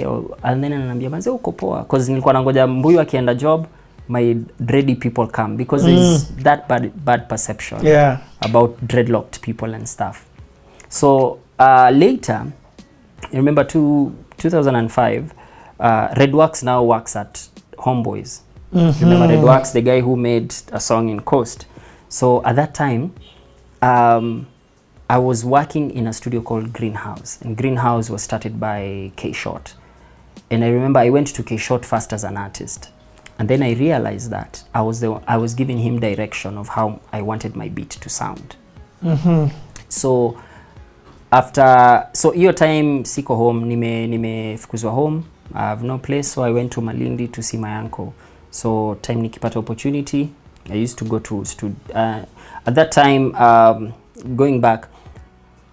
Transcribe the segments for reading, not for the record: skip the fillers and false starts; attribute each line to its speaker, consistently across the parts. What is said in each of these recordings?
Speaker 1: and then ananiambia manze uko poa, cause nilikuwa nangoja Mbuyu akienda job my dready people come, because there's that bad perception about dreadlocked people and stuff. So later, I remember 2005, Redworks now works at Homeboys. Remember Redworks, the guy who made a song in Coast. So at that time, I was working in a studio called Greenhouse, and Greenhouse was started by K-Short. And I remember I went to K-Short first as an artist, and then I realized that I was giving him direction of how I wanted my beat to sound. So hiyo time siko home, nimefukuzwa home, I have no place, so I went to Malindi to see my uncle. So time nikipata opportunity, I used to go to at that time, going back,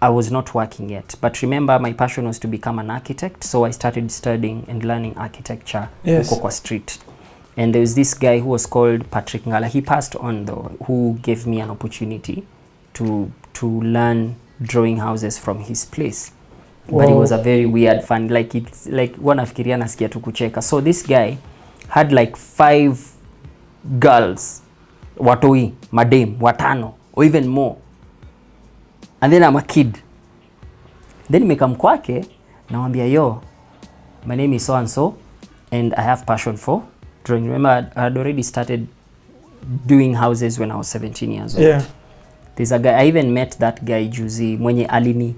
Speaker 1: I was not working yet, but remember my passion was to become an architect, so I started studying and learning architecture huko kwa street. And there was this guy who was called Patrick Ngala. He passed on though, who gave me an opportunity to learn drawing houses from his place. But it was a very weird fun, like it's like wanafikiria nasikia tu kucheka. So this guy had like 5 girls, watoi, madam, watano, or even more. And then I'm a kid. Then nimekam kwake, namwambia yo, my name is so and so, and I have passion for drawing. Remember, I had already started doing houses when I was 17 years old.
Speaker 2: Yeah.
Speaker 1: There's a guy, I even met that guy Juzi, mwenye alini,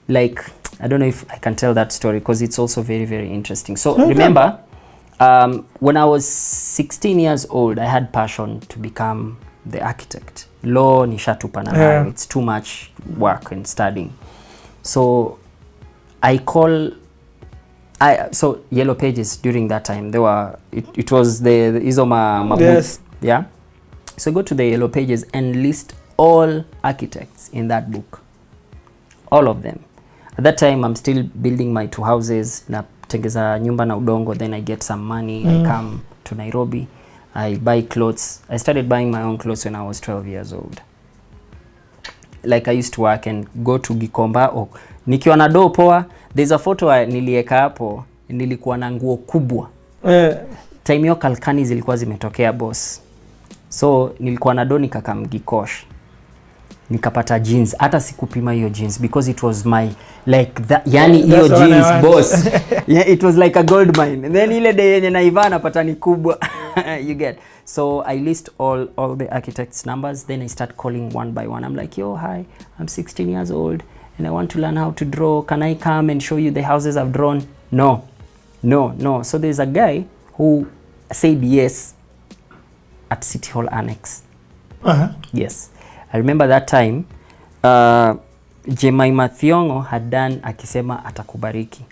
Speaker 1: like, I don't know if I can tell that story because it's also very, very interesting. So remember, when I was 16 years old, I had passion to become the architect. Law nishatupa na nayo, it's too much work and studying. So so Yellow Pages during that time, there were it was the Izoma books, yeah. So go to the Yellow Pages and list all architects in that book, all of them. At that time, I'm still building my 2 houses, na tengeza nyumba na udongo, then I get some money, I come to Nairobi, I buy clothes. I started buying my own clothes when I was 12 years old. Like I used to work and go to Gikomba, nikiwa na do poa. There's a photo nilieka hapo, nilikuwa na nguo kubwa. Time hiyo Kalkani zilikuwa zimetokea boss. So nilikuwa na do nikakam Gikosh. Nikapata jeans, hata sikupima hiyo jeans because it was my like that, yani hiyo jeans boss. Yeah, it was like a gold mine. And then ile day yenye naivana napata ni kubwa. You get. So I list all the architects' numbers, then I start calling one by one. I'm like, yo, hi, I'm 16 years old and I want to learn how to draw. Can I come and show you the houses I've drawn? No. So there's a guy who said yes at City Hall Annex. Yes. I remember that time, Jemaima Thiongo had done akisema atakubariki.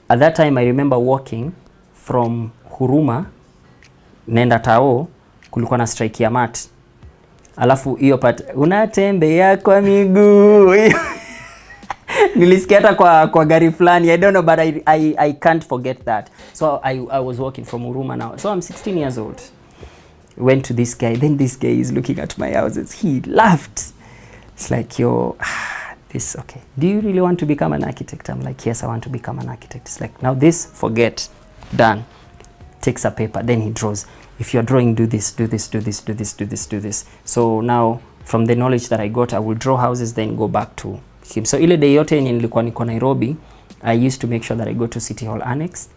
Speaker 1: At that time, I remember walking from Huruma, nenda Tao, kulikuwa na strike ya mat. Alafu hiyo part, unatembea kwa miguu. Nilisikia hata kwa gari fulani. I don't know, but I can't forget that. So I was walking from Huruma now. So I'm 16 years old. Went to this guy, then this guy is looking at my houses. He laughed. It's like, yo, this, okay. Do you really want to become an architect? I'm like, yes, I want to become an architect. It's like, now this, forget, done. Takes a paper, then he draws. If you're drawing, do this, do this, do this, do this, do this, do this. So now, from the knowledge that I got, I will draw houses, then go back to him. So ile day yote yenye nilikuwa niko Nairobi, I used to make sure that I go to City Hall Annex,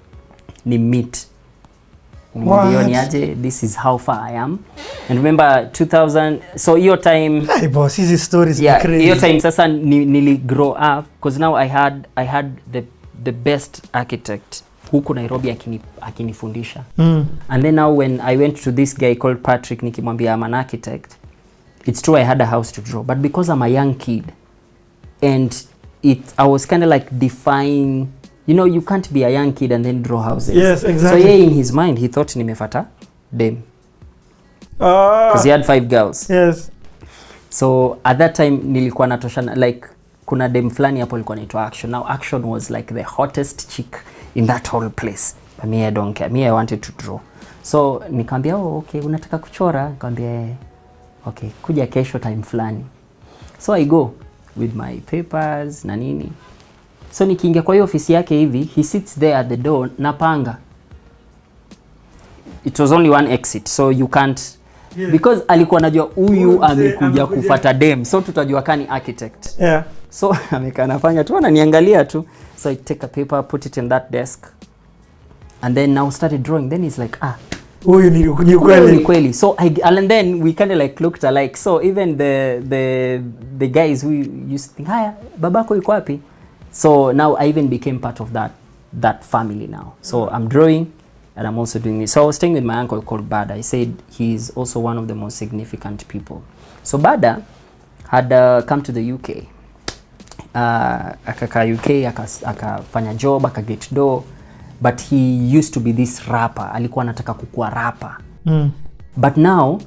Speaker 1: ni meet. This is how far I am. And remember 2000, so your time,
Speaker 2: hey boss, these stories
Speaker 1: yeah,
Speaker 2: crazy.
Speaker 1: Your time sasa nili grow up because now I had the best architect huko Nairobi akinifundisha. And then now when I went to this guy called Patrick nikimwambia I'm an architect, it's true I had a house to draw, but because I'm a young kid and I was kind of like defying. You know, you can't be a young kid and then draw houses.
Speaker 2: Yes, exactly.
Speaker 1: So yeah, in his mind, he thought nimefata dem. Because he had 5 girls.
Speaker 2: Yes.
Speaker 1: So at that time, nilikuwa natoshana, like, kuna dem flani hapo ilikuwa naitwa Action. Now, Action was like the hottest chick in that whole place. But me, I don't care. Me, I wanted to draw. So, nikamwambia, oh, okay, unataka kuchora? Nikamwambia, okay, kuja kesho time flani. So I go with my papers na nini. So nikiingia kwa hiyo ofisi yake hivi, he sits there at the door, napanga. It was only one exit, so you can't, because alikuwa anajua huyu amekuja kufuata dem, so tutajua kani architect. So amekanafanya tu, ananiangalia tu. So I take a paper, put it in that desk, and then now started drawing. Then he's like, huyu ni kweli. So and then we kind of like looked alike. So even the guys who used to think, haya babako yuko wapi? So now I even became part of that family now. So I'm drawing and I'm also doing this. So I was staying with my uncle called Bada. I said he's also one of the most significant people. So Bada had come to the UK. Akaka UK, akafanya job, akaget door. But he used to be this rapper. Alikuwa anataka kukua rapper. But now,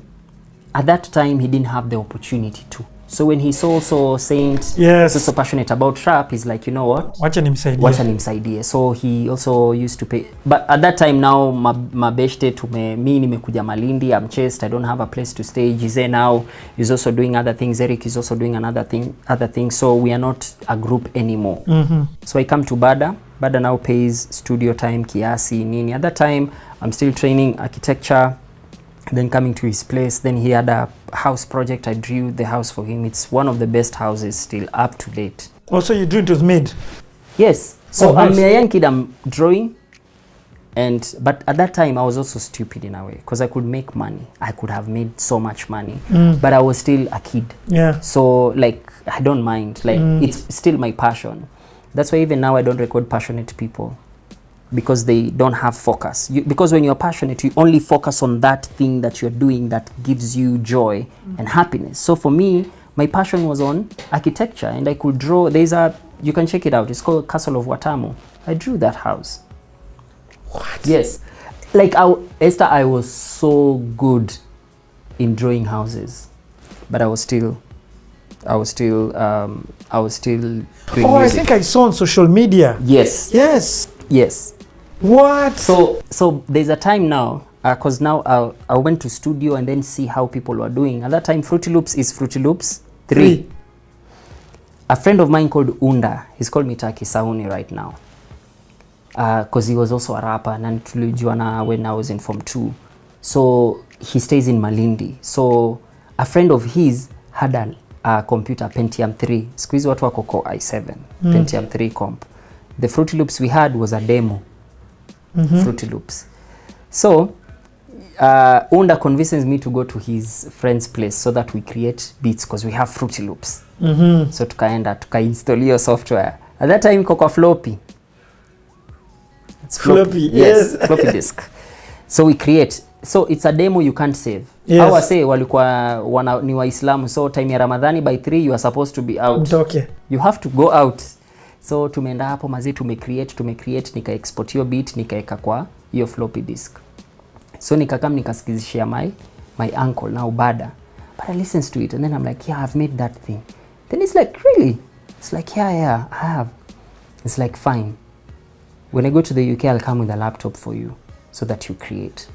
Speaker 1: at that time, he didn't have the opportunity to. So when he's also saying, so passionate about rap, he's like, you know what?
Speaker 2: Wacha nimsaidie.
Speaker 1: So he also used to pay. But at that time now, mabeshte mi nimekuja Malindi, I'm chased, I don't have a place to stay. Jize now is also doing other things. Eric is also doing other things. So we are not a group anymore. So I come to Bada. Bada now pays studio time, kiasi, nini. At that time, I'm still training architecture. Then coming to his place, then he had a house project. I drew the house for him. It's one of the best houses still up to date.
Speaker 2: Also, you drew it was made?
Speaker 1: Yes. So nice. I'm a young kid, I'm drawing. But at that time, I was also stupid in a way because I could make money. I could have made so much money, but I was still a kid. So like, I don't mind. Like, it's still my passion. That's why even now I don't record passionate people. Because they don't have focus. Because when you're passionate, you only focus on that thing that you're doing that gives you joy and happiness. So for me, my passion was on architecture, and I could draw. You can check it out. It's called Castle of Watamu. I drew that house.
Speaker 2: What?
Speaker 1: Yes. Like, Esther, I was so good in drawing houses, but I was still doing music.
Speaker 2: I think I saw on social media.
Speaker 1: Yes.
Speaker 2: What?
Speaker 1: So there's a time now, because now I went to studio and then see how people were doing. At that time, Fruity Loops is Fruity Loops 3. A friend of mine called Unda, he's called me Taki Sauni right now, because he was also a rapper, and tulijuana when I was in Form 2. So he stays in Malindi. So a friend of his had a computer, Pentium 3. Siku hizi watu wako Core i7, Pentium 3 comp. The Fruity Loops we had was a demo. Fruity Loops. So Unda convinces me to go to his friend's place so that we create beats because we have Fruity Loops. So tukainstall your software. At that time kwa floppy. It's
Speaker 2: floppy.
Speaker 1: Yes, floppy disk. So we create. So it's a demo you can't save. How I say walikuwa ni Waislamu, so time ya Ramadhani by 3 you are supposed to be out.
Speaker 2: Okay.
Speaker 1: You have to go out. So tumeenda hapo mazi tumecreate nika export your beat nikaeka kwa hiyo floppy disk. So nikakam nikasikizishia my uncle now Bada. But I listens to it and then I'm like, yeah, I've made that thing. Then it's like, really? It's like, yeah, I have. It's like, fine. When I go to the UK, I'll come with a laptop for you so that you create.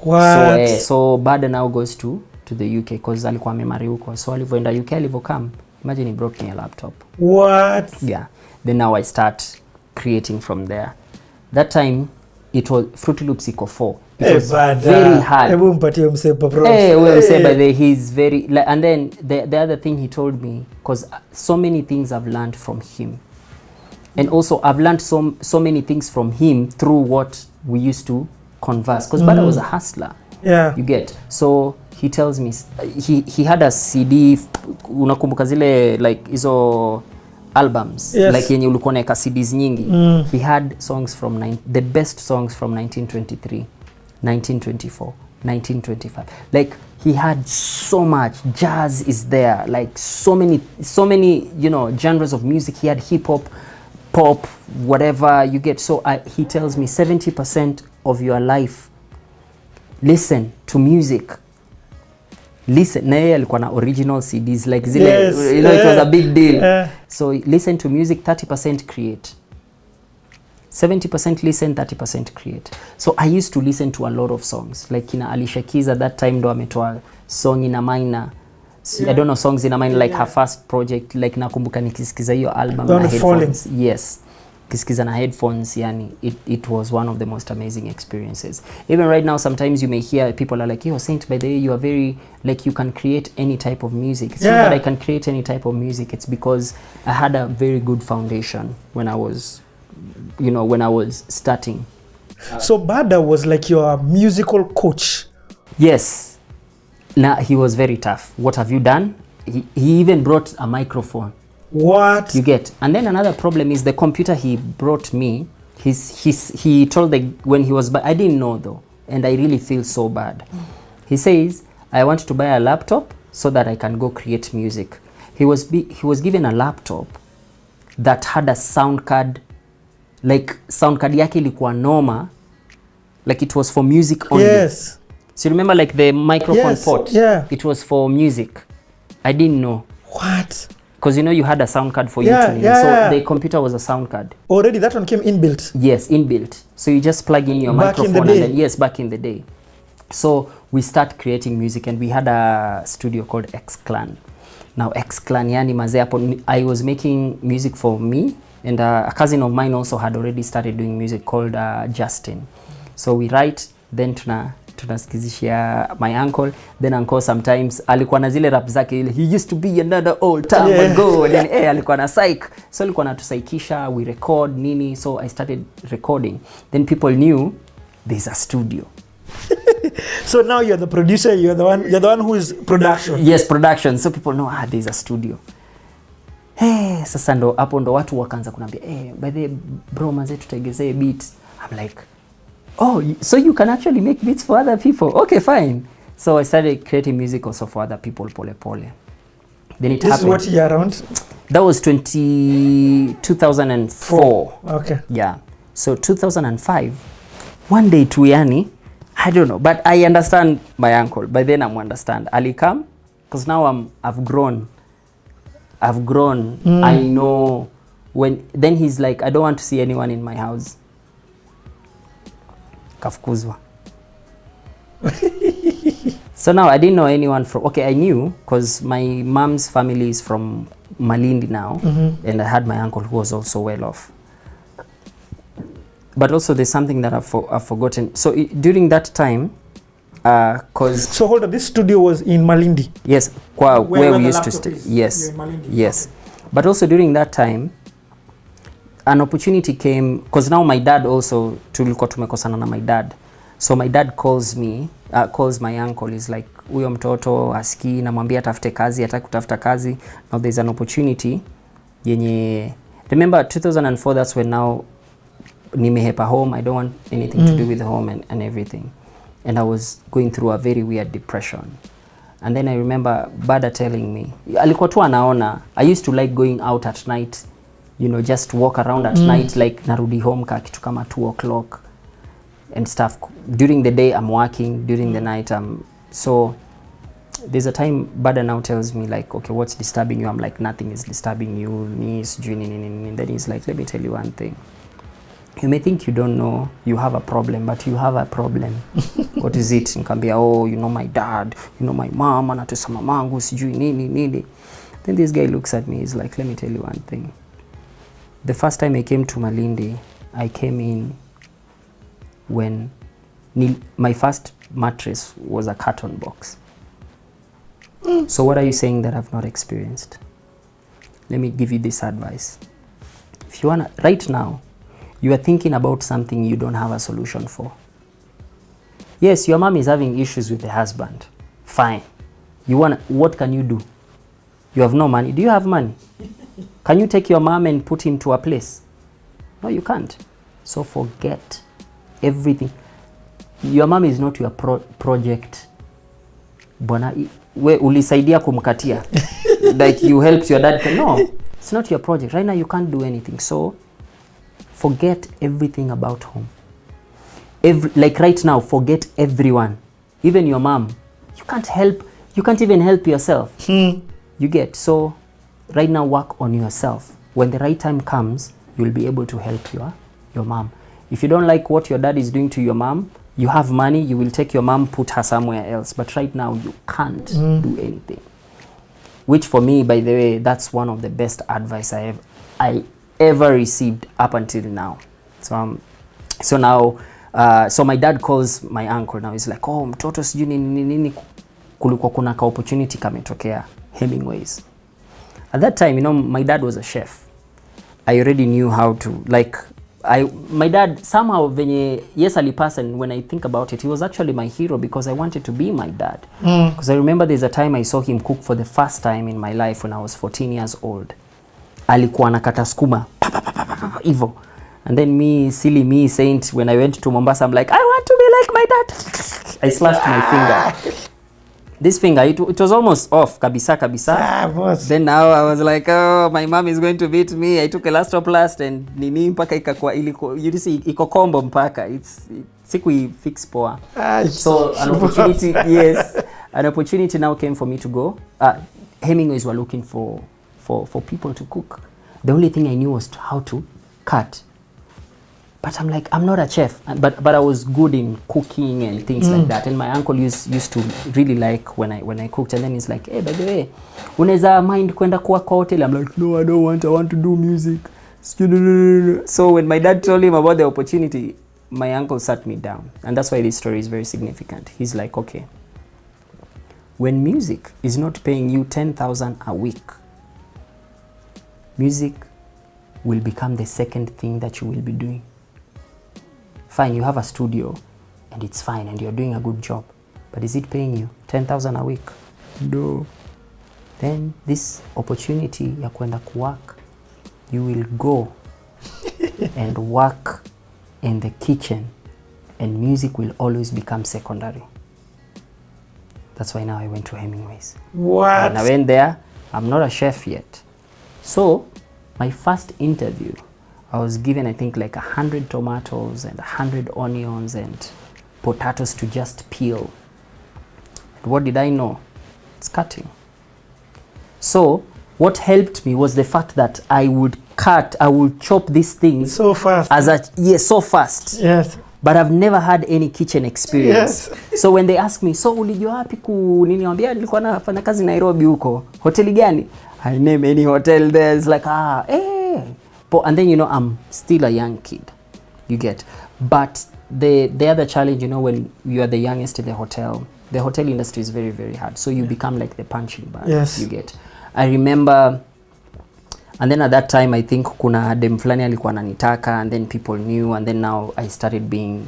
Speaker 2: What?
Speaker 1: So Bada now goes to the UK because alikuwa amemari huko. So alivyoenda UK alivokam, imagine he brought me a laptop.
Speaker 2: What?
Speaker 1: Yeah. Then now I start creating from there. That time it was Fruity Loops iko 4. It was very hard.
Speaker 2: Hebu mpatie msepa bro.
Speaker 1: Wewe mseba he's very like, and then the other thing he told me, because so many things I've learned from him. And also I've learned so many things from him through what we used to converse, because Bada was a hustler.
Speaker 2: Yeah.
Speaker 1: You get. So he tells me he had a CD, unakumbuka zile like hizo albums, like yenye ulikuwa naeka CDs nyingi. He had songs from the best songs from 1923, 1924, 1925. Like he had so much. Jazz is there, like so many genres of music. He had hip hop, pop, whatever you get. So he tells me 70% of your life, listen to music. Listen, na yeye alikuwa na original CDs like zile, it was a big deal. So listen to music, 30% create. 70% listen, 30% create. So I used to listen to a lot of songs. Like kina Alicia Keys at that time ndo ametoa song ina minor. I don't know songs in a mind, like her first project, like nakumbuka nikisikiza hiyo album
Speaker 2: Don't
Speaker 1: na headphones.
Speaker 2: Falling.
Speaker 1: Yes. Kisikiza na headphones, yani it was one of the most amazing experiences. Even right now, sometimes you may hear people are like, yo, Saint, by the way, you are very, like, you can create any type of music. It's not that I can create any type of music. It's because I had a very good foundation when I was, you know, when I was starting.
Speaker 2: So Bada was like your musical coach.
Speaker 1: Yes. Now, he was very tough. What have you done? He even brought a microphone.
Speaker 2: What?
Speaker 1: You get. And then another problem is the computer he brought me. He told when he was, I didn't know though, and I really feel so bad. He says, I want to buy a laptop so that I can go create music. He was given a laptop that had a sound card, like sound card yake ilikuwa noma, like it was for music only.
Speaker 2: Yes.
Speaker 1: So you remember like the microphone port?
Speaker 2: Yeah.
Speaker 1: It was for music. I didn't know.
Speaker 2: What?
Speaker 1: Because you know you had a sound card for you to use. So the computer was a sound card.
Speaker 2: Already that one came inbuilt.
Speaker 1: Yes, inbuilt. So you just plug in your microphone and then, yes, back in the day. So we start creating music and we had a studio called X Clan. Now X Clan, yani maze hapo, I was making music for me, and a cousin of mine also had already started doing music called Justin. So we write, then tunasikizishia my uncle, then uncle sometimes alikuwa na zile rap zake, he used to be another old time ago, then alikuwa na psych, so alikuwa natusaikisha, we record nini, so I started recording, then people knew there's a studio.
Speaker 2: So now you're the producer, you're the one who is production.
Speaker 1: Yes, production. So people know there's a studio. Hey, sasa ndo hapo ndo watu wakaanza kunambia, by the bro manze tutegezee beats. I'm like, oh, so you can actually make beats for other people. Okay, fine. So I started creating music also for other people, pole pole. Then it happened.
Speaker 2: This is what year around?
Speaker 1: That was 2004.
Speaker 2: Okay.
Speaker 1: Yeah. So 2005, one day tu yani, I don't know, but I understand my uncle. By then I'm understand. Ali come, because now I've grown. I know when. Then he's like, I don't want to see anyone in my house. Kafukuzwa. So now I didn't know anyone from. Okay, I knew because my mom's family is from Malindi now, and I had my uncle who was also well off. But also there's something that I've forgotten. So during that time, cause
Speaker 2: so hold on, this studio was in Malindi.
Speaker 1: Yes, where we used to stay. Yes, yes. But also during that time, an opportunity came, cause now my dad also tulikuwa tumekosana na my dad. So my dad calls me, calls my uncle. He's like, huyo mtoto asikii, namwambia atafute kazi, hataki kutafuta kazi. Now there's an opportunity yenye, remember 2004, that's when now nimehepa home, I don't want anything to do with home and everything. And I was going through a very weird depression. And then I remember Bada telling me, alikuwa tu anaona, I used to like going out at night, you know, just walk around at night, like narudi home ka kitu kama 2 o'clock and stuff. During the day I'm working, during the night so there's a time Bada now tells me like, okay, what's disturbing you? I'm like, nothing is disturbing you, and then he's like, let me tell you one thing. You may think you don't know you have a problem, but you have a problem. What is it? Nikambia, oh, you know my dad, you know my mom, anatesa mamangu, sijui nini. Then this guy looks at me, he's like, let me tell you one thing. The first time I came to Malindi, I came in when my first mattress was a carton box. So what are you saying that I've not experienced? Let me give you this advice. If you wanna, right now, you are thinking about something you don't have a solution for. Yes, your mom is having issues with the husband. Fine. What can you do? You have no money. Do you have money? Can you take your mom and put him to a place? No, you can't. So forget everything. Your mom is not your project. Bwana, we ulisaidia kumkatia. Like you helped your dad. No, it's not your project. Right now you can't do anything. So forget everything about home. Like right now, forget everyone. Even your mom. You can't even help yourself. You get. So right now work on yourself. When the right time comes, you'll be able to help your mom. If you don't like what your dad is doing to your mom, you have money, you will take your mom, put her somewhere else. But right now you can't do anything. which for me, by the way, that's one of the best advice I ever received up until now. So now so my dad calls my uncle now. He's like, oh, mtoto sijui nini, kulikuwa kuna ka opportunity kametokea Hemingways. At that time, you know, my dad was a chef. I already knew how to, like, my dad somehow venye yes alipasa, and when I think about it, he was actually my hero because I wanted to be my dad. Because I remember there's a time I saw him cook for the first time in my life when I was 14 years old. Alikuwa anakata skuma hivyo. And then me, silly me, saint, when I went to Mombasa, I'm like, I want to be like my dad. I slashed my finger. This finger, it was almost off, kabisa. Then now I was like, oh, my mom is going to beat me. I took elastoplast and nini mpaka ikakuwa iliko, you see, iko combo mpaka. Siku fix poa. So an opportunity, yes, an opportunity now came for me to go. Hemingways were looking for people to cook. The only thing I knew was how to cut. But I'm like, I'm not a chef, but I was good in cooking and things like that. And my uncle used to really like when I cooked. And then he's like, hey, by the way, unaweza mind kwenda kwa hotel? I'm like, no, I don't want. I want to do music. So when my dad told him about the opportunity, my uncle sat me down. And that's why this story is very significant. He's like, okay, when music is not paying you 10,000 a week, music will become the second thing that you will be doing. Fine, you have a studio and it's fine and you're doing a good job, but is it paying you 10,000 a week? No. Then this opportunity ya kwenda work, you will go and work in the kitchen and music will always become secondary. That's why now I went to Hemingways.
Speaker 2: What?
Speaker 1: And I went there. I'm not a chef yet. So my first interview, I was given, I think, like 100 tomatoes and 100 onions and potatoes to just peel. And what did I know? It's cutting. So what helped me was the fact that I would chop these things
Speaker 2: so fast.
Speaker 1: So fast.
Speaker 2: Yes.
Speaker 1: But I've never had any kitchen experience. Yes. So when they ask me, so ulijua wapi nini, niambia nilikuwa nafanya kazi Nairobi huko. Hoteli gani? I name any hotel there. It's like, and then, you know, I'm still a young kid, you get. But the other challenge, you know, when you are the youngest in the hotel industry is very, very hard. So you become like the punching bag,
Speaker 2: yes.
Speaker 1: You get. I remember, and then at that time, I think kuna dem fulani alikuwa ananitaka, and then people knew, and then now I started being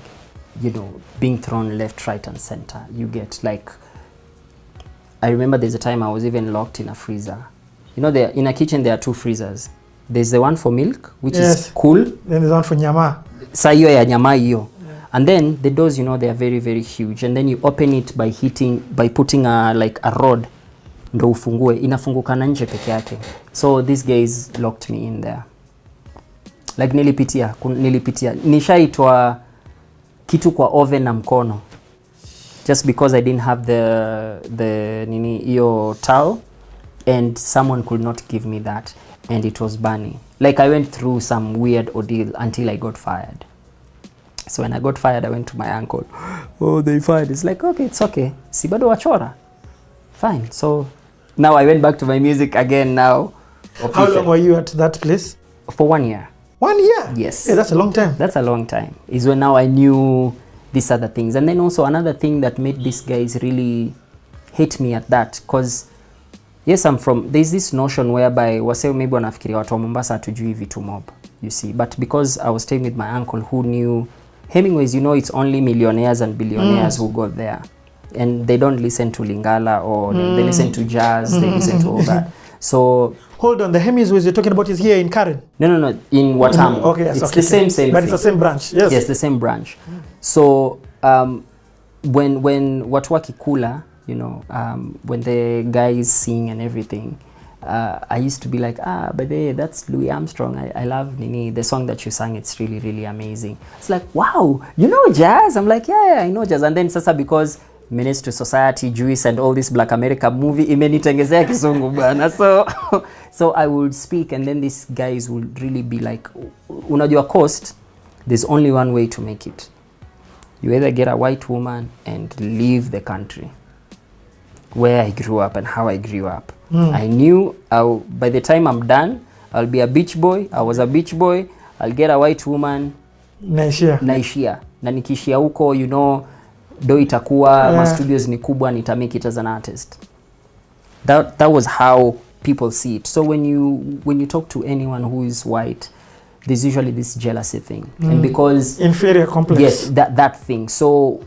Speaker 1: thrown left, right, and center. You get, like, I remember there's a time I was even locked in a freezer. You know, in a kitchen, there are two freezers. There's the one for milk, which is cool.
Speaker 2: Then there's one for nyama.
Speaker 1: Sa hiyo ya nyama hiyo. And then the doors, you know, they are very, very huge. And then you open it by putting like a rod. Ndo ufungue. Inafunguka na nje peke yake. So these guys locked me in there. Like nilipitia. Nishaitwa kitu kwa oven na mkono. Just because I didn't have the hiyo towel. And someone could not give me that. And it was burning. Like, I went through some weird ordeal until I got fired. So when I got fired, I went to my uncle. Oh, they fired. It's like, okay, it's okay. Si bado wachora. Fine. So now I went back to my music again now.
Speaker 2: How long were you at that place?
Speaker 1: For 1 year.
Speaker 2: 1 year?
Speaker 1: Yes.
Speaker 2: Yeah, that's a long time.
Speaker 1: That's a long time. Is when now I knew these other things. And then also another thing that made these guys really hate me at that, because yes, there's this notion whereby wase maybe wanafikiria watu wa Mombasa hatujui vitu mob, you see. But because I was staying with my uncle who knew Hemingways, you know, it's only millionaires and billionaires who got there. And they don't listen to Lingala or they listen to jazz, they listen to all that. So
Speaker 2: hold on, the Hemingways you're talking about is here in Karen?
Speaker 1: No, in Watamu.
Speaker 2: Okay, yes,
Speaker 1: it's the same
Speaker 2: but
Speaker 1: thing.
Speaker 2: It's the same branch. Yes.
Speaker 1: Yes, the same branch. So when watu wakikula, you know, when the guys sing and everything, I used to be like, but that's Louis Armstrong. I love Nini, the song that you sang. It's really, really amazing. It's like, wow, you know jazz? I'm like, yeah, I know jazz. And then sasa because Menace to Society, Juice, and all this Black America movie, imenitengezea kizungu bana. So I would speak, and then these guys would really be like, unajua coast, there's only one way to make it. You either get a white woman and leave the country where I grew up and how I grew up, I knew by the time I'm done, I'll be a beach boy. I was a beach boy. I'll get a white woman. Naishia. Na nikishia huko, you know, do itakuwa, my studios ni kubwa, nita make it as an artist. That was how people see it. So when you talk to anyone who is white, there's usually this jealousy thing. And because
Speaker 2: inferior complex.
Speaker 1: Yes, that thing. So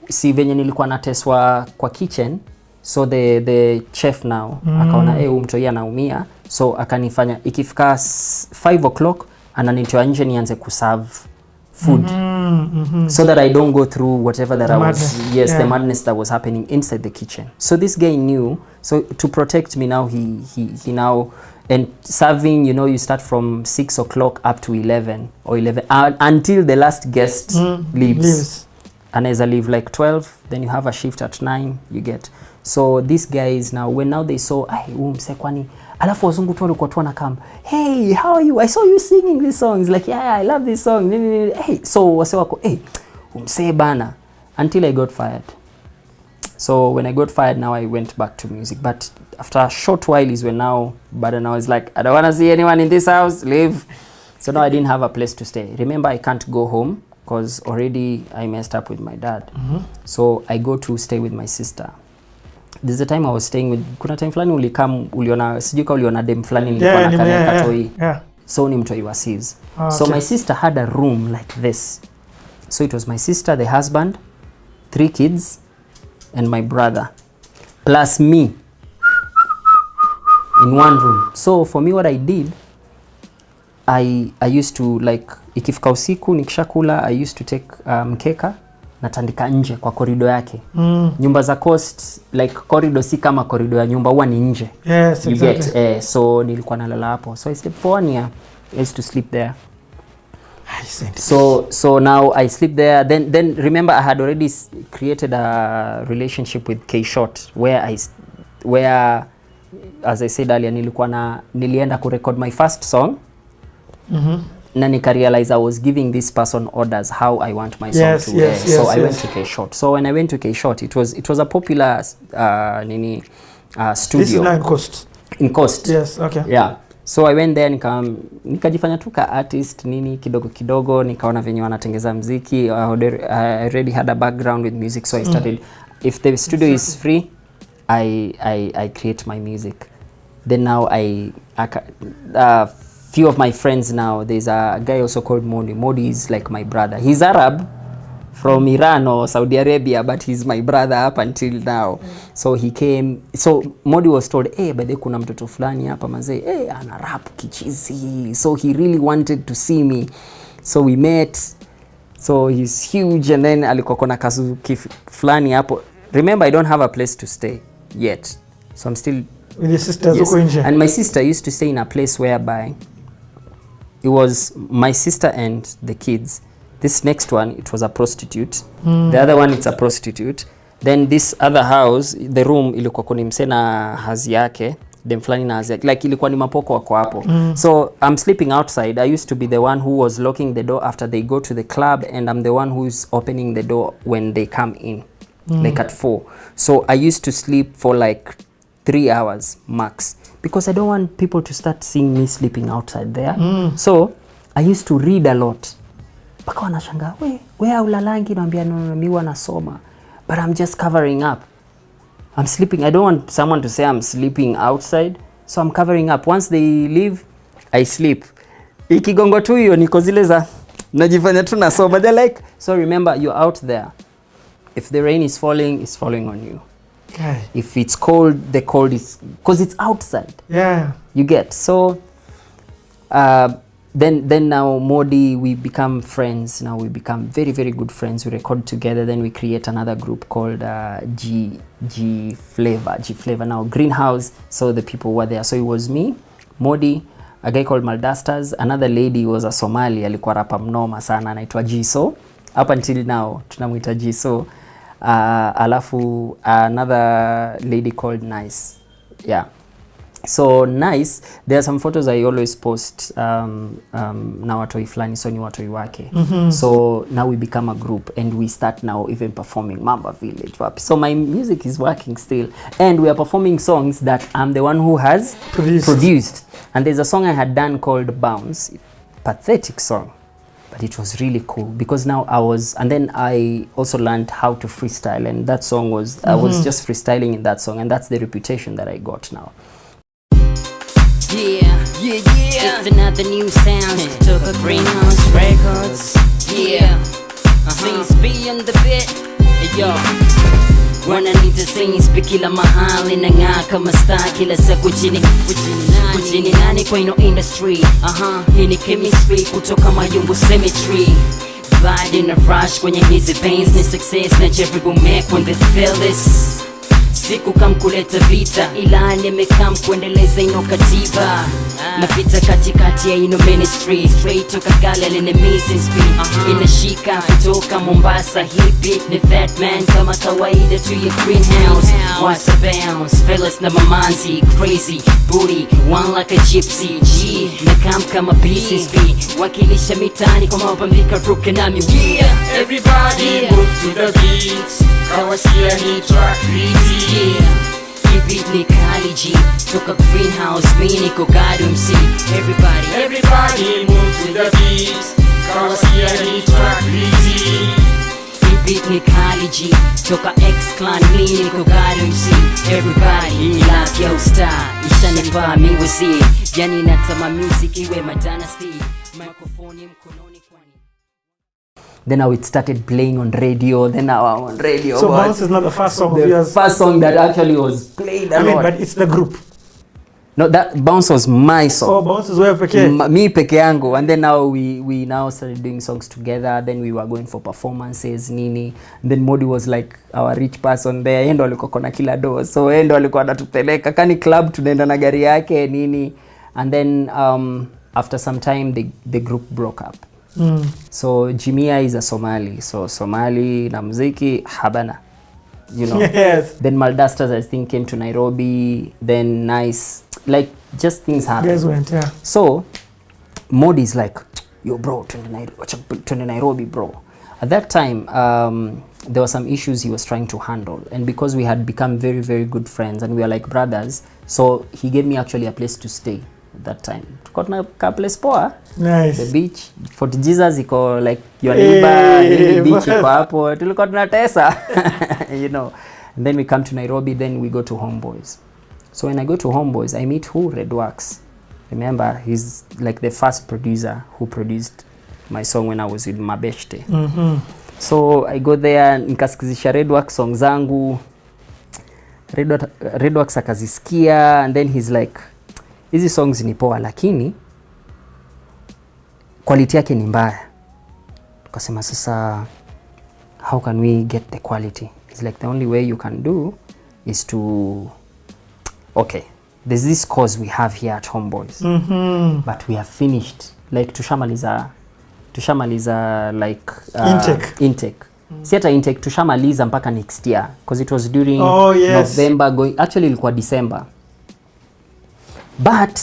Speaker 1: si venye nilikuwa nateswa kwa kitchen, so the chef now akaona mtoi anaumia, so akanifanya ikifika 5 o'clock ananitoa nje nianze kuserve food. So that I don't go through whatever that the madness that was happening inside the kitchen. So this guy knew, so to protect me now, he now, and serving, you know, you start from 6 o'clock up to 11 or 11 until the last guest leaves. Anaweza leave like 12, then you have a shift at 9, you get. So these guys now, when now they saw, mse kwani, alafu wazungu tu walikuwa tu wanakam, hey, how are you? I saw you singing these songs. Like, yeah, I love this song. Hey, so wase wako, hey, mse bana. Until I got fired. So when I got fired, now I went back to music. But after a short while is when now, Bada now is like, I don't want to see anyone in this house, leave. So now I didn't have a place to stay. Remember, I can't go home because already I messed up with my dad. So I go to stay with my sister. This is the time I was staying with, kuna time fulani uliona, sijuka uliona dem fulani nilikuwa na kare katoi. So ni mtoi wa Sis. So my sister had a room like this. So it was my sister, the husband, 3 kids, and my brother, plus me, in one room. So for me, what I did, I used to, like, ikifika usiku nikishakula, I used to take mkeka natandika nje kwa korido yake. Nyumba za coast, like corridor si kama corridor ya nyumba, huwa ni nje.
Speaker 2: Yes,
Speaker 1: you
Speaker 2: exactly.
Speaker 1: Get, so nilikuwa nalala hapo. So I slept for 1 year. I used to sleep there. So now I sleep there. Then remember, I had already created a relationship with K-Shot where as I said earlier, nilienda kurecord my first song. Na nika realize I was giving this person orders how I want my song to wear. So I went to K-Shot. So when I went to K-Shot, it was a popular studio.
Speaker 2: This is now in Coast.
Speaker 1: In Coast.
Speaker 2: Yes, okay.
Speaker 1: Yeah. So I went there nikajifanya tu ka artist nini kidogo nikaona venye wanatengeza muziki. I already had a background with music, so I started if the studio is free, I create my music. Then now few of my friends now, there's a guy also called Modi. Modi is like my brother. He's Arab from Iran or Saudi Arabia, but he's my brother up until now. So he came, so Modi was told, bade kuna mtoto fulani hapa mazee, ana rap kichizi. So he really wanted to see me. So we met. So he's huge, and then alikuwa kona kazu fulani hapo. Remember, I don't have a place to stay yet. So I'm still
Speaker 2: with your sisters. Yes.
Speaker 1: And my sister used to stay in a place whereby it was my sister and the kids. This next one, it was a prostitute. The other one, it's a prostitute. Then this other house, the room ilikuwa kuni mse na hazi yake, dem fulani na hazi yake. Like ilikuwa ni mapoko wako hapo. So I'm sleeping outside. I used to be the one who was locking the door after they go to the club, and I'm the one who's opening the door when they come in, like at 4. So I used to sleep for like 3 hours max, because I don't want people to start seeing me sleeping outside there. So I used to read a lot. Paka wanashanga, we ulalangi? Naambia no, mi wanasoma, but I'm just covering up. I'm sleeping. I don't want someone to say I'm sleeping outside, so I'm covering up. Once they leave, I sleep. Ikigongo tu hiyo niko zile za najifanya tu nasoma. They're like, so remember, you're out there. If the rain is falling, it's falling on you.
Speaker 2: Okay.
Speaker 1: If it's cold, the cold is because it's outside.
Speaker 2: Yeah.
Speaker 1: You get. So then now Modi, we become friends. Now we become very, very good friends. We record together. Then we create another group called G Flavor. Now Greenhouse. So the people were there. So it was me, Modi, a guy called Maldastas. Another lady was a Somali. Alikuwa rapa mnoma sana anaitwa Jiso. Up until now tunamuita Jiso. Alafu another lady called Nice. Yeah. So Nice, there are some photos I always post na watoi flani, so ni watoi wake. So now we become a group and we start now even performing Mamba Village. So my music is working still and we are performing songs that I'm the one who has produced. And there's a song I had done called Bounce, pathetic song, but it was really cool because now and then I also learned how to freestyle, and that song was, I was just freestyling in that song, and that's the reputation that I got now.
Speaker 3: Yeah, it's another new sound. Took a Greenhouse Records. Yeah, Scenes be on the bit. Yo, wananiita Scenes be kila mahali nang'aa kama star kila siku chini nani kwa ino industry. Hii ni chemistry kutoka Mayumbu Cemetery. Bad in a rush kwenye hizi pains ni success na jaribu make when they feel this. Siku kam kuleta vita ila nimekam kuendeleza ino katiba. Napita katikati ya ino ministry straight toka Galilee ni missing speed. Inashika kutoka Mombasa hippie ni fat man kama kawaida to your greenhouse. What's a bounce fellas na mamanzi crazy booty one like a gypsy G nakam kama missing speed wakilisha mitani kwa mapambika ruke nami. Yeah,
Speaker 4: everybody move to the beat. Kawasia ni track beat.
Speaker 3: Yeah, beat ni kali G toka Greenhouse mimi niko God MC.
Speaker 4: Everybody move to the beat. Kawasia ni track
Speaker 3: beat ni kali G toka X Clan mimi niko God MC. Everybody like your star ishanipa mi wasi yani natama music iwe my dynasty microphone mkononi kwani.
Speaker 1: Then now it started playing on radio. Then now I'm on radio.
Speaker 2: So Bounce is not the first song of yours?
Speaker 1: The first song that actually was played a lot.
Speaker 2: But it's the group.
Speaker 1: No, that Bounce was my song.
Speaker 2: Oh, Bounce is where peke?
Speaker 1: Me peke yangu. And then now we now started doing songs together. Then we were going for performances, nini. And then Modi was like our rich person there. Yeye ndo alikuwa kona kila do. So yeye ndo alikuwa anatupeleka kani club tunaenda na gari yake nini. And then after some time the group broke up. So Jimia is a Somali, so Somali na muziki habana, you know.
Speaker 2: Yes.
Speaker 1: Then Maldasters I think came to Nairobi. Then Nice, like just things happened.
Speaker 2: Guys went, yeah.
Speaker 1: So Modi is like, yo bro, to Nairobi bro. At that time there were some issues he was trying to handle, and because we had become very very good friends and we were like brothers, so he gave me actually a place to stay. That time tuko na ka place poa.
Speaker 2: Nice.
Speaker 1: The beach Fort Jesus iko like your neighbor. The beach iko hapo tulikuwa tunatesa. You know. And then we come to Nairobi, then we go to Homeboys. So when I go to Homeboys I meet Redwax. Remember he's like the first producer who produced my song when I was with Mabeshte. So I go there nikasikizisha Redwax song zangu. Redwax akazisikia and then he's like, hizi songs ni poa lakini quality yake ni mbaya. Tukasema sasa how can we get the quality? It's like the only way you can do is to, okay, there's this course we have here at Homeboys. But we have finished like tushamaliza like intake. Si hata intake tushamaliza mpaka next year because it was during November going, actually ilikuwa December. But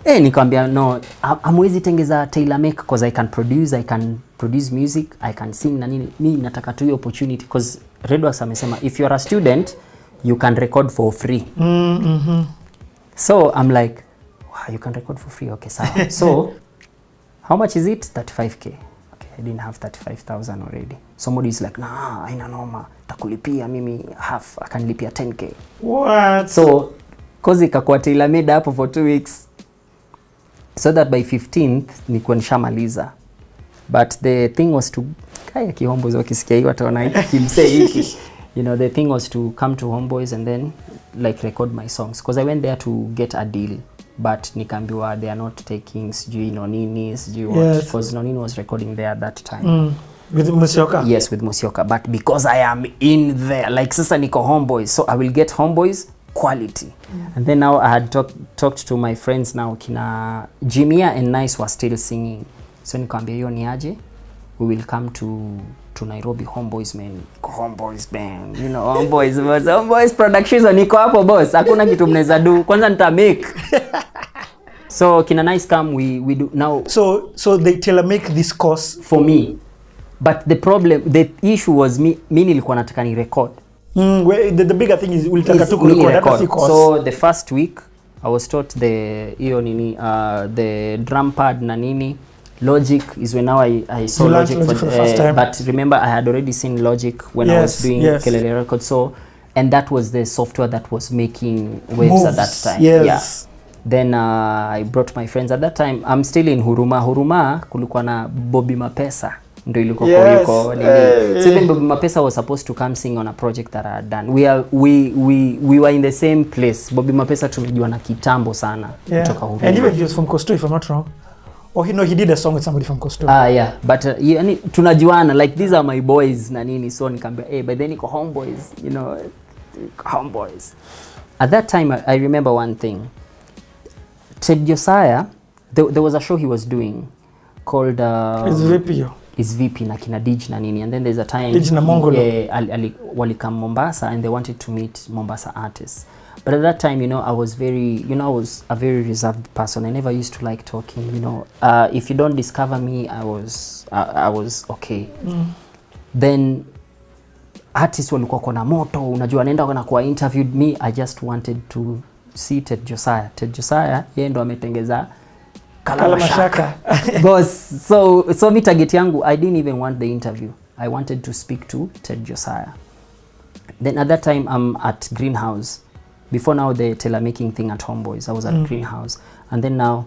Speaker 1: nikamwambia no, amwezi tengeza tailor make because I can produce music, I can sing na nini. Mimi nataka tu hiyo opportunity because Redwax amesema if you're a student you can record for free. So I'm like, wow, you can record for free, okay sawa. So how much is it? 35k. Okay, I didn't have 35,000 already. Somebody is like, nah, haina noma, takulipia mimi half, akanilipia 10k.
Speaker 2: What?
Speaker 1: So cause ikakuwa tailor made hapo for 2 weeks so that by 15th nilikuwa nishamaliza. But the thing was to kaya ki Homeboys wakisikia hiyo wataona kimsee hiki. You know, the thing was to come to Homeboys and then like record my songs because I went there to get a deal, but nikaambiwa they are not taking sijui Nonini sijui what, because Nonini was recording there at that time.
Speaker 2: With Musyoka?
Speaker 1: Yes, with Musyoka, but because I am in there like sasa niko Homeboys, so I will get Homeboys quality. And then now I had talked to my friends now kina Jimia and Nice were still singing, so nikamwambia hiyo ni aje, we will come to to Nairobi, Homeboys man. Homeboys band. You know, Homeboys boss. Homeboys productions niko hapo boss. Hakuna kitu mnaweza do. Kwanza nita make. So kina nice come we do now.
Speaker 2: So they tailor make this course
Speaker 1: for me. But the issue was me nilikuwa nataka ni record.
Speaker 2: The bigger thing is ulitaka tu record.
Speaker 1: So the first week I was taught the drum pad na nini. Logic is when now I saw Logic for the first time. But remember I had already seen Logic when I was doing Kelele Records. So and that was the software that was making waves moves at that time.
Speaker 2: Yes.
Speaker 1: Yeah. Then I brought my friends at that time. I'm still in Huruma kulikuwa na Bobby Mapesa. Ndio ilikuwa yuko nini. So even Bobby Mapesa was supposed to come sing on a project that I had done. We were in the same place. Bobby Mapesa tumejua na kitambo sana kutoka Huruma.
Speaker 2: And even he was from Costa, if I'm not wrong. Oh, he did a song with somebody from Costa.
Speaker 1: Yeah, but yani tunajuana like these are my boys na nini, so nikamwambia but then niko Homeboys, you know, Homeboys. At that time I remember one thing. Ted Josiah, there was a show he was doing called Is VP na kina Dij na nini, and then there's a time
Speaker 2: Dij na Mongolo
Speaker 1: walikam Mombasa and they wanted to meet Mombasa artists. But at that time, you know, I was a very reserved person. I never used to like talking, you know. If you don't discover me, I was okay. Then artists walikuwa kona moto, unajua naenda kana kwa interviewed me. I just wanted to see Ted Josiah. Ted Josiah, yeye ndo ametengeza Kalamashaka. Boss, so mi target yangu, I didn't even want the interview. I wanted to speak to Ted Josiah. Then at that time, I'm at Greenhouse. Before now the tailor making thing at Homeboys, I was at Greenhouse, and then now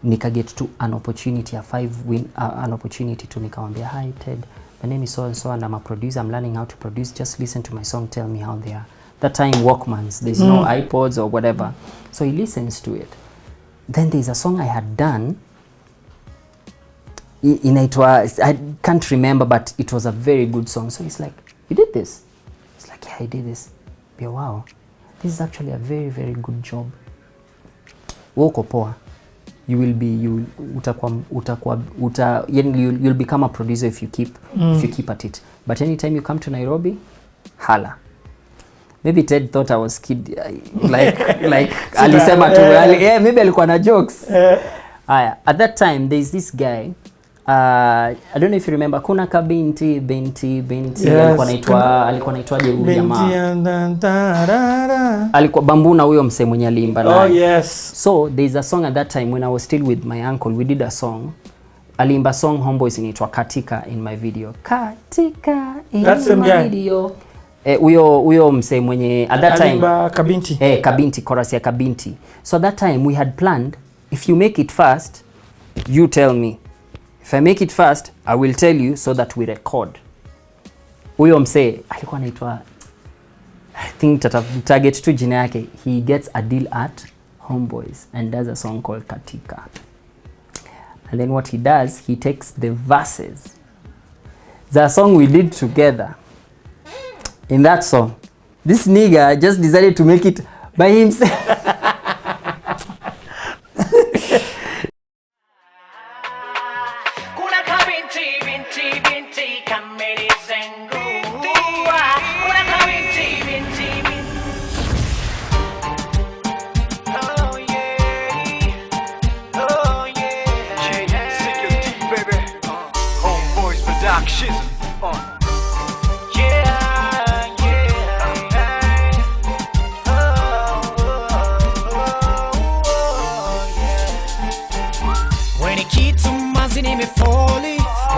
Speaker 1: nika get to an opportunity, an opportunity to nikamwambia, hi Ted, my name is so and so and I'm a producer, I'm learning how to produce, just listen to my song, tell me how they are. That time Walkmans, there's no iPods or whatever, so he listens to it. Then there's a song I had done, I can't remember, but it was a very good song. So he's like, you did this? It's like, yeah, I did this. Yeah, wow. This is actually a very, very good job. Woko poa. You'll become a producer if you keep at it. But anytime you come to Nairobi, hala. Maybe Ted thought I was kid like alisema tu maybe alikuwa na jokes. At that time there's this guy I don't know if you remember, kuna kabinti alikuwa anaitwaje huyu jamaa, alikuwa Bambuna huyo msee mwenye alimba naye. So there's a song at that time when I was still with my uncle, we did a song, alimba song Homeboys inaitwa Katika in my video. Katika in my video. Huyo msee mwenye at that time
Speaker 2: Kabinti.
Speaker 1: Kabinti, chorus ya Kabinti. So at that time we had planned, if you make it fast, you tell me. If I make it fast, I will tell you so that we record. Huyo msee alikuwa anaitwa, I think target tu jina yake, he gets a deal at Homeboys and does a song called Katika. And then what he does, he takes the verses. The song we did together. In that song, this nigga just decided to make it by himself.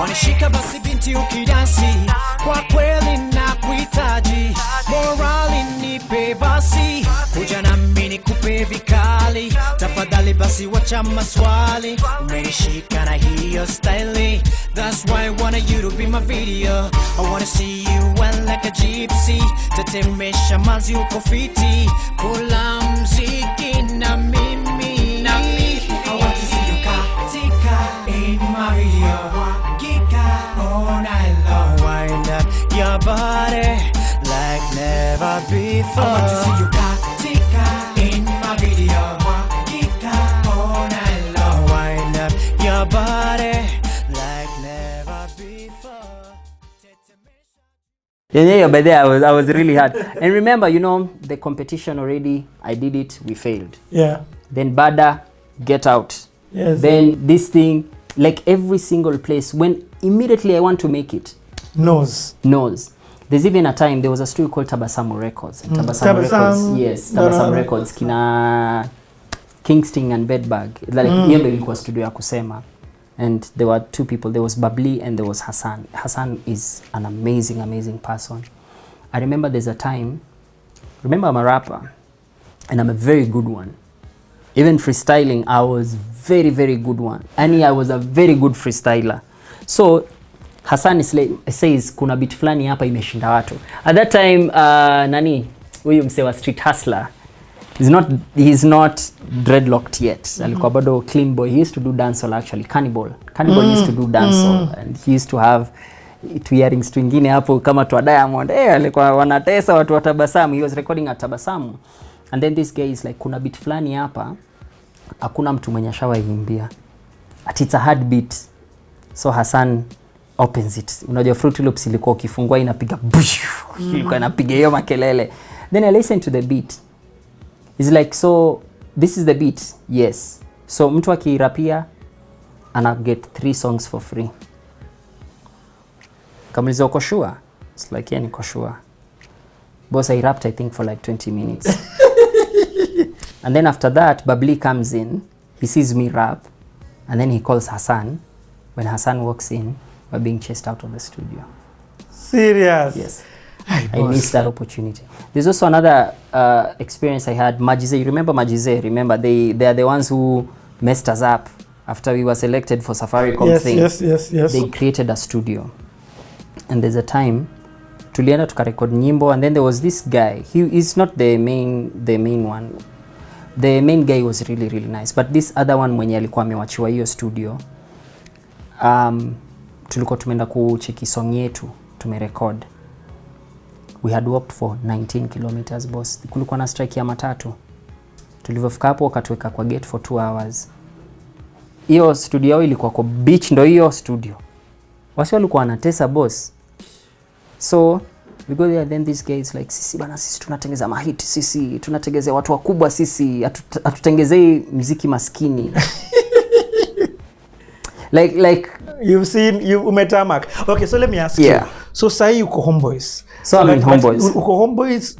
Speaker 5: Wanishika basi binti ukidansi, kwa kweli na kuhitaji, morali nipe basi, kuja nami nikupe vikali, tafadhali basi wacha maswali, umenishika na hiyo style, that's why I want you to be my video, I wanna see you well like a gypsy, tetemesha manzi uko fiti, kula mziki na mimi, I want to see you katika in my video. All night long, wind up your body like never before. I want to see you katika in my video. Kika all night long, wind up your body like never before.
Speaker 1: Yeah, but there I was really hard. And remember, you know, the competition already, I did it, we failed.
Speaker 2: Yeah.
Speaker 1: Then Bada, get out.
Speaker 2: Yes.
Speaker 1: Then this thing, like every single place, when immediately I want to make it.
Speaker 2: Knows.
Speaker 1: There's even a time, there was a studio called Tabasamu Records. And Tabasamu Records, yes, Tabasamu Records, kina Kingston and Bedbug. Like, hiyo ndio ilikuwa studio ya kusema. And there were two people. There was Babli and there was Hassan. Hassan is an amazing person. I remember there's a time, remember I'm a rapper and I'm a very good one. Even freestyling, I was very good one. And I was a very good freestyler. So Hassan says kuna beat fulani hapa imeshinda watu. At that time, huyu msewa street hustler, he's not dreadlocked yet. Alikuwa bado clean boy. He used to do dancehall actually. Cannibal used to do dancehall and he used to have two earrings twingine hapo kama twa Diamond. Alikuwa wanatesa watu wa Tabasamu. He was recording at Tabasamu. And then this guy is like, kuna beat fulani hapa hakuna mtu mwenye ashawaimbia. It's a hard beat. So Hassan opens it. Unajua Fruity Loops ilikuwa ukifungua inapiga ilikuwa inapiga hiyo makelele. Then I listen to the beat. It's like, so this is the beat. Yes. So mtu akirapia ana get 3 songs for free. Kamiliza uko sure? It's like, yeah, niko sure. Boss, I rapped I think for like 20 minutes. And then after that, Babli comes in. He sees me rap. And then he calls Hassan. When Hassan walks in, we're being chased out of the studio.
Speaker 2: Serious?
Speaker 1: Yes. I missed that opportunity. There's also another experience I had. Majize, you remember Majize? Remember, they are the ones who messed us up after we were selected for Safaricom thing.
Speaker 2: Yes.
Speaker 1: They created a studio. And there's a time, tulienda tukarecord nyimbo, and then there was this guy. He is not the main one. The main guy was really nice. But this other one mwenye alikuwa amewachiwa hiyo studio, tulikuwa tumeenda kucheki song yetu, tumerecord. We had walked for 19 kilometers, boss. Kulikuwa na strike ya matatu. Tulivyofika hapo wakatuweka kwa gate for 2 hours. Hiyo studio yao ilikuwa kwa beach, ndo hiyo studio. Wasi walikuwa wanatesa, boss. So we go there, then this guy is like, sisi bana, sisi tunatengeza mahit, sisi tunatengezea watu wakubwa, sisi hatutengezei muziki maskini. like
Speaker 2: you've seen, you umetamak. Okay, so let me ask you. So say uko Homeboys.
Speaker 1: So I'm in Homeboys.
Speaker 2: Uko Homeboys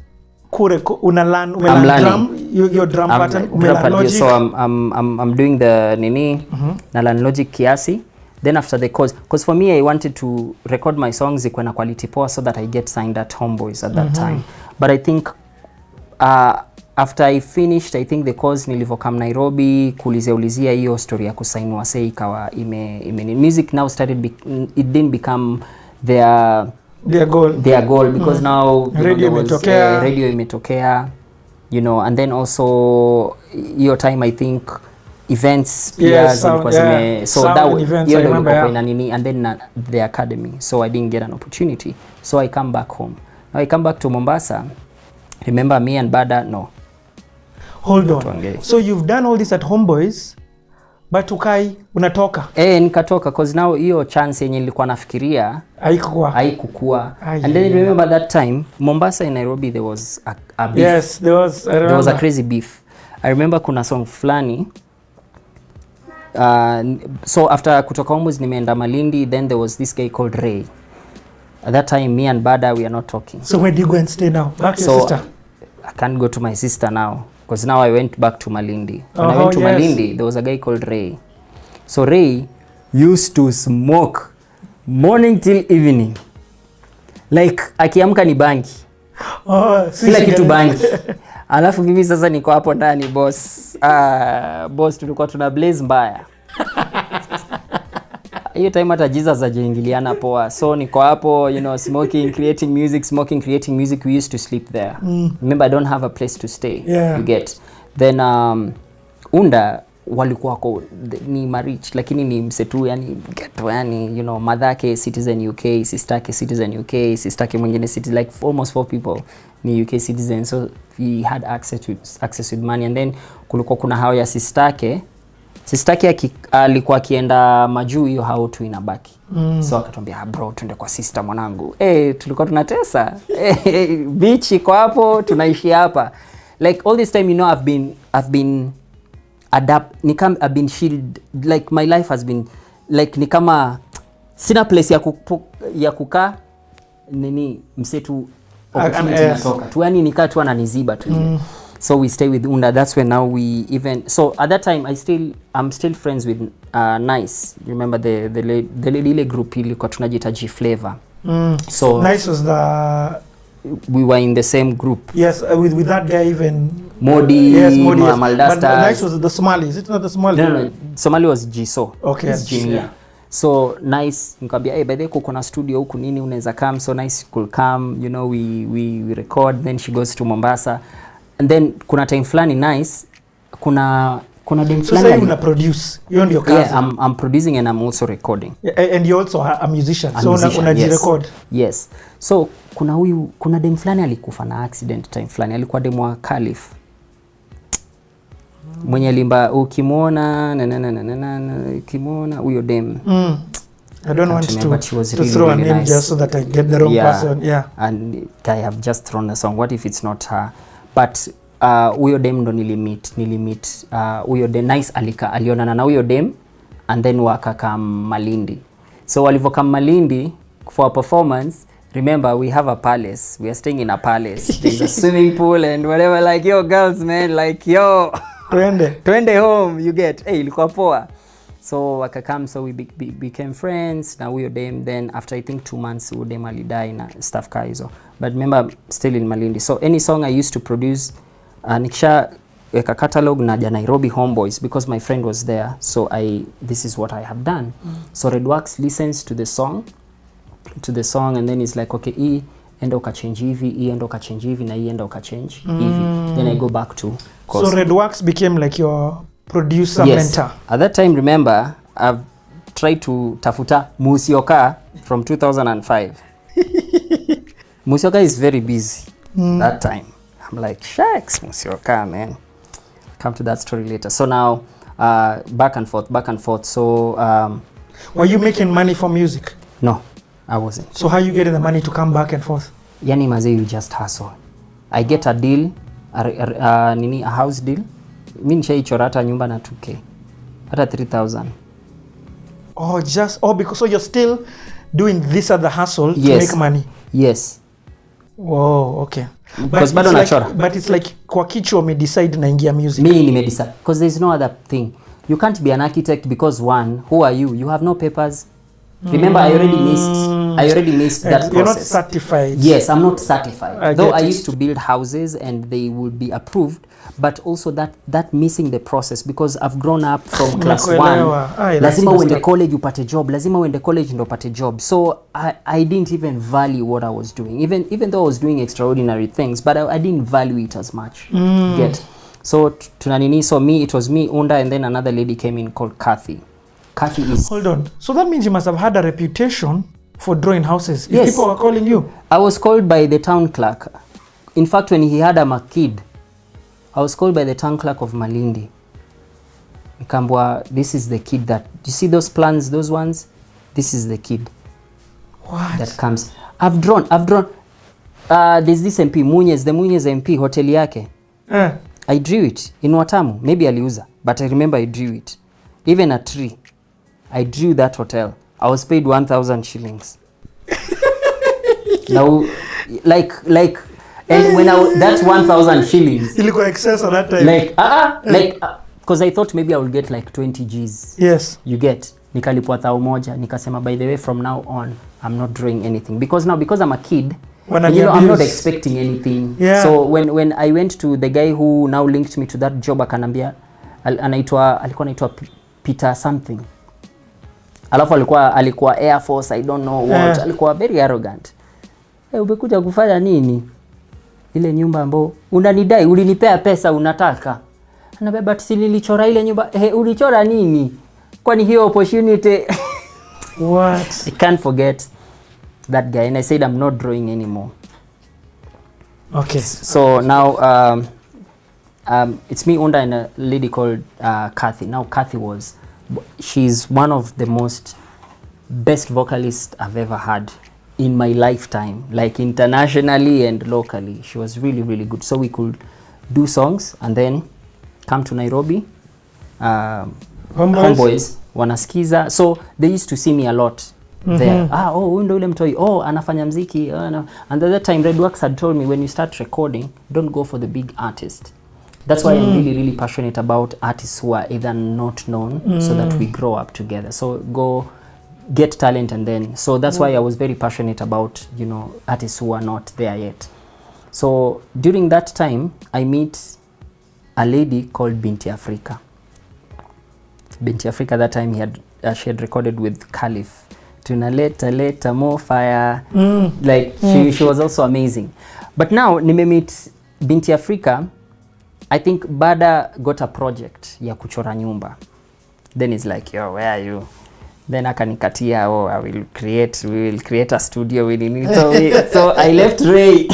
Speaker 2: kure unalan drum, your drum pattern,
Speaker 1: Logic. So I'm doing the nini, nalan Logic kiasi. Then after the cause for me I wanted to record my songs ikwe na quality poa so that I get signed at Homeboys at that time. But I think after I finished, I think the cause nilivokam Nairobi ulizia hiyo story ya kusainwa say ikawa music now started it didn't become their goal because now radio imetokea, you know, and then also your time I think events zilikuwa so that hiyo ndio ilikuwa ina nini, and then the academy, so I didn't get an opportunity, so I come back home. Now I come back to Mombasa. Remember me and Bada? No.
Speaker 2: Hold on. So you've done all this at Homeboys, but ukai unatoka?
Speaker 1: Nikatoka cause now hiyo chance yenye nilikuwa nafikiria haikukua. And then remember that time Mombasa and Nairobi there was a beef.
Speaker 2: Yes, there was
Speaker 1: a crazy beef. I remember kuna song fulani. So after kutoka Homeboys nimeenda Malindi, then there was this guy called Ray. At that time me and Bada we are not talking.
Speaker 2: So where do you go and stay now? Back to your sister?
Speaker 1: I can't go to my sister now because now I went back to Malindi. When I went to Malindi, there was a guy called Ray. So Ray used to smoke morning till evening. Like akiamka ni bangi. Kila kitu bangi. Alafu mimi sasa niko hapo ndani boss. Boss tulikuwa tuna blaze mbaya. Hiyo time hata Jesus hajaingiliana poa. So niko hapo, you know, smoking, creating music. We used to sleep there. Remember I don't have a place to stay. You get. Then Unda walikuwa wako ni marich lakini ni msetu yani ghetto yani, you know, madhake citizen UK, sistake citizen UK, sistake mwingine city, like almost 4 people ni UK citizen, so we had access with money. And then kulikuwa kuna hao ya sistake Sistaki alikuwa akienda majuu hiyo how tu inabaki. So akatuambia bro twende kwa sister mwanangu. Tulikuwa tunatesa. Beach iko hapo tunaishi hapa. Like all this time you know I've been I've been shielded, like my life has been like ni kama sina place ya kukaa nini msetu opportunity natoka tu, yani nikaa tu ananiziba tu. So we stay with Unda. That's when now we even, so at that time I'm still friends with Nice. Remember the lady group ilikuwa tunajiita G Flavor. So
Speaker 2: Nice was the,
Speaker 1: we were in the same group.
Speaker 2: Yes, with that guy even
Speaker 1: Modi,
Speaker 2: yes, Modi, yes.
Speaker 1: Maldasta.
Speaker 2: But Nice was the Somali. Is it not the Somali?
Speaker 1: No. Somali was Jiso.
Speaker 2: Okay.
Speaker 1: It's Jimia. So Nice nikamwambia by the way kuko na studio huku nini unaweza come. So Nice could come, you know, we record, then she goes to Mombasa. And then kuna time fulani Nice kuna dem fulani.
Speaker 2: So una produce. You ndio kazi.
Speaker 1: Yeah, I'm producing and I'm also recording.
Speaker 2: Yeah, and you also a musician. So una record.
Speaker 1: Yes. So kuna dem fulani alikufa na accident time fulani. Alikuwa dem wa Khalif. Mwenye limba ukimwona ukimwona huyo dem.
Speaker 2: I don't want to
Speaker 1: really,
Speaker 2: throw
Speaker 1: really
Speaker 2: a name
Speaker 1: nice.
Speaker 2: just so that I get the wrong person. Yeah.
Speaker 1: And I have just thrown a song. What if it's not her? But huyo dem ndo nilimit huyo dem Nice alionana na huyo dem and then wakakam Malindi. So walivokam Malindi for a performance, remember we have a palace. We are staying in a palace. There's a swimming pool and whatever, like yo girls man, like yo twende home, you get. Ilikuwa poa. So wakakam, so we became friends na huyo dem. Then after I think 2 months huyo dem alidai na stuff ka hizo. But remember still in Malindi. So any song I used to produce, nikisha weka catalog na Nairobi Homeboys because my friend was there. So this is what I have done. So Redwax listens to the song and then it's like okay, enda ukachange hivi, enda ukachange hivi na enda ukachange hivi. Then I go back to
Speaker 2: So Redwax became like your producer mentor.
Speaker 1: At that time, remember, I've tried to tafuta Musioka from 2005. Musioka is very busy that time. I'm like, shucks, Musioka, man. Come to that story later. So now, back and forth. So,
Speaker 2: were you making money for music?
Speaker 1: No, I wasn't.
Speaker 2: So how you getting the money to come back and forth?
Speaker 1: Yani maze, you just hustle. I get a deal, a house deal. Mimi nishaichora hata nyumba na 2K. Hata 3,000.
Speaker 2: Because so you're still doing this at the hustle to make money.
Speaker 1: Yes.
Speaker 2: Whoa, okay.
Speaker 1: Because bado nachora.
Speaker 2: But it's like kwa kichwa me decide naingia music.
Speaker 1: Mimi nimedecide because there's no other thing. You can't be an architect because one, who are you? You have no papers. Remember, I already missed that process.
Speaker 2: You're not certified.
Speaker 1: Yes, I'm not certified. Though I used to build houses and they would be approved, but also that missing the process because I've grown up from class 1. Lazima uende college upate job. Lazima uende college ndo upate job. So I didn't even value what I was doing. Even though I was doing extraordinary things, but I didn't value it as much. Get. So tunanini, so it was me, Unda, and then another lady came in called Kathy. Kathy is... Hold
Speaker 2: on. So that means you must have had a reputation for drawing houses.
Speaker 1: Yes.
Speaker 2: If people were calling you.
Speaker 1: I was called by the town clerk. In fact, when he had a kid, I was called by the town clerk of Malindi. Nikambwa, this is the kid that... Do you see those plans, those ones? This is the kid.
Speaker 2: What?
Speaker 1: That comes. I've drawn. There's this MP, the Munyez MP, hoteli yake. I drew it in Watamu. Maybe aliuza, but I remember I drew it. Even a tree. I drew that hotel. I was paid 1,000 shillings. Now, like, and when that's 1,000 shillings.
Speaker 2: Ilikuwa excess at that time.
Speaker 1: Because I thought maybe I would get like 20 G's.
Speaker 2: Yes.
Speaker 1: You get. Nikalipwa 1,000. Nikasema, by the way, from now on, I'm not drawing anything. Because I'm a kid, I'm not expecting anything.
Speaker 2: Yeah.
Speaker 1: So when I went to the guy who now linked me to that job, akanambia, alikuwa anaitwa Peter something. Alafu alikuwa Air Force, I don't know what. Alikuwa very arrogant. Umekuja kufanya nini? Ile nyumba ambayo unanidai, ulinipea pesa unataka. Anabeba but si nilichora ile nyumba. Ulichora nini? Kwani hiyo opportunity?
Speaker 2: What?
Speaker 1: I can't forget that guy and I said I'm not drawing anymore.
Speaker 2: Okay.
Speaker 1: So now it's me, Unda, and a lady called Kathy. Now Kathy she's one of the most best vocalists I've ever had in my lifetime, like internationally and locally. She was really, really good. So we could do songs and then come to Nairobi. Homeboys wanasikiza. So they used to see me a lot there. Oh, ndo ule mtoi. Oh, anafanya mziki. And at that time, Redworks had told me, when you start recording, don't go for the big artist. That's why I'm really, really passionate about artists who are either not known, so that we grow up together. So go get talent, and then, so that's why I was very passionate about, you know, artists who are not there yet. So during that time, I meet a lady called Binti Africa. Binti Africa, that time she had recorded with Caliph. Tunaleta more fire. Like she was also amazing. But now nimemeet Binti Africa. I think Bada got a project ya kuchora nyumba. Then he's like, yo, where are you? Then akanikatia, oh, we will create a studio within it. So I left Ray.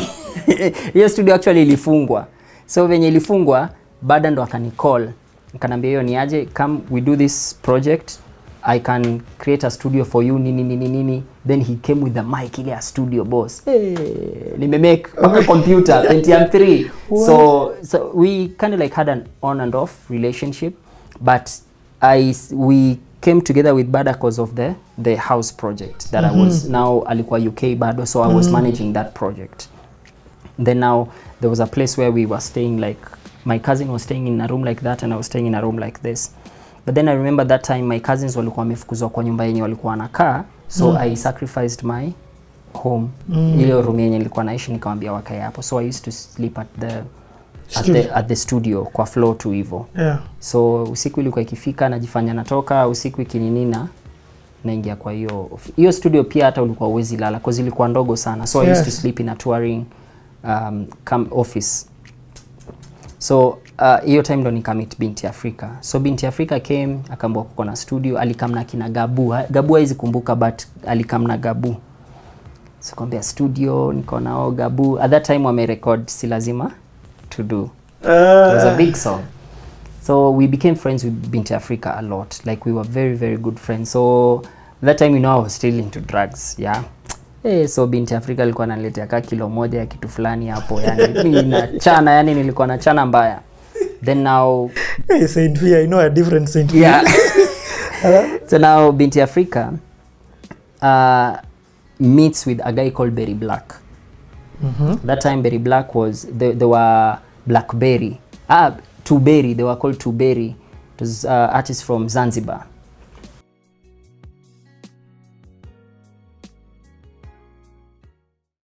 Speaker 1: Hiyo studio actually ilifungwa. So venye ilifungwa, Bada ndo akanicall. Nikanambia hiyo ni aje, come we do this project. I can create a studio for you, nini. Then he came with the mic, ile studio boss. Nimemake a computer, Pentium 3. So we kind of like had an on and off relationship, but we came together with Bada because of the house project that I was, now alikuwa UK bado, so I was managing that project. Then now there was a place where we were staying, like my cousin was staying in a room like that and I was staying in a room like this. But then I remember that time my cousins walikuwa wamefukuzwa kwa nyumba yenye walikuwa wanakaa, so I sacrificed my home. Ile room yenye nilikuwa naishi nikamwambia wakae hapo. So I used to sleep at the studio kwa floor tu hivyo. Yeah. So usiku ilikuwa ikifika najifanya natoka, usiku ikininina naingia kwa hiyo studio. Pia hata ulikuwa uwezi lala cause ilikuwa ndogo sana. So I used to sleep in a touring office. So hiyo time ndo nikamit Binti Africa. So Binti Africa came, akaambia kuko na studio, alikamna kina Gabu hizi kumbuka, but alikamna Gabu. So kwambia studio, niko nao Gabu. At that time wame record Si Lazima to Do. It was a big song. So we became friends with Binti Africa a lot. Like we were very, very good friends. So that time, you know, I was still into drugs, yeah. So Binti Africa alikuwa ananiletea ka kilo moja ya kitu fulani hapo, yani mimi nachana, yani nilikuwa nachana mbaya. Then now
Speaker 2: Saint Fia, I know a different Saint Fia.
Speaker 1: Yeah. So now Binti Africa meets with a guy called Berry Black. That time Berry Black was they were Blackberry. Tuberry, they were called Tuberry. It was artists from Zanzibar.